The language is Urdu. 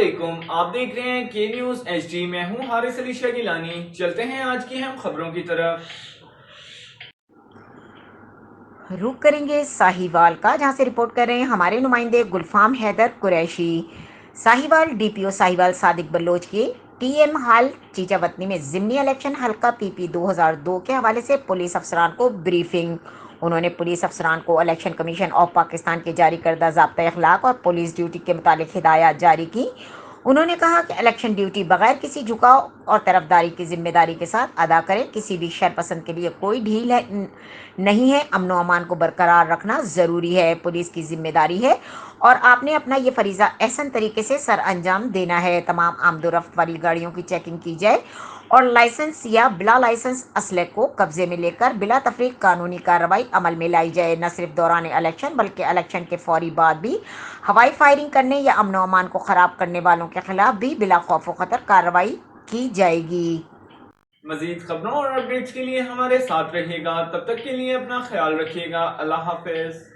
علیکم، آپ دیکھ رہے ہیں کے نیوز ایچ ڈی۔ میں ہوں حارث علی شاہ گیلانی۔ چلتے ہیں آج کی اہم خبروں کی طرف۔ رخ کریں گے ساہیوال کا، جہاں سے رپورٹ کر رہے ہیں ہمارے نمائندے گلفام حیدر قریشی۔ ساہیوال ڈی پی او ساہیوال صادق بلوچ کی ٹی ایم ہال چیچا وطنی میں ضمنی الیکشن حلقہ پی پی 2002 کے حوالے سے پولیس افسران کو بریفنگ۔ انہوں نے پولیس افسران کو الیکشن کمیشن آف پاکستان کے جاری کردہ ضابطہ اخلاق اور پولیس ڈیوٹی کے متعلق ہدایات جاری کی۔ انہوں نے کہا کہ الیکشن ڈیوٹی بغیر کسی جھکاؤ اور طرفداری کی ذمہ داری کے ساتھ ادا کریں۔ کسی بھی شرپسند کے لیے کوئی ڈھیل نہیں ہے۔ امن و امان کو برقرار رکھنا ضروری ہے، پولیس کی ذمہ داری ہے اور آپ نے اپنا یہ فریضہ احسن طریقے سے سر انجام دینا ہے۔ تمام آمد و رفت والی گاڑیوں کی چیکنگ کی جائے اور لائسنس یا بلا لائسنس اسلحے کو قبضے میں لے کر بلا تفریق قانونی کارروائی عمل میں لائی جائے۔ نہ صرف دوران الیکشن بلکہ الیکشن کے فوری بعد بھی ہوائی فائرنگ کرنے یا امن و امان کو خراب کرنے والوں کے خلاف بھی بلا خوف و خطر کارروائی کی جائے گی۔ مزید خبروں اور اپڈیٹس کے لیے ہمارے ساتھ رہیے گا۔ تب تک کے لیے اپنا خیال رکھیے گا۔ اللہ حافظ۔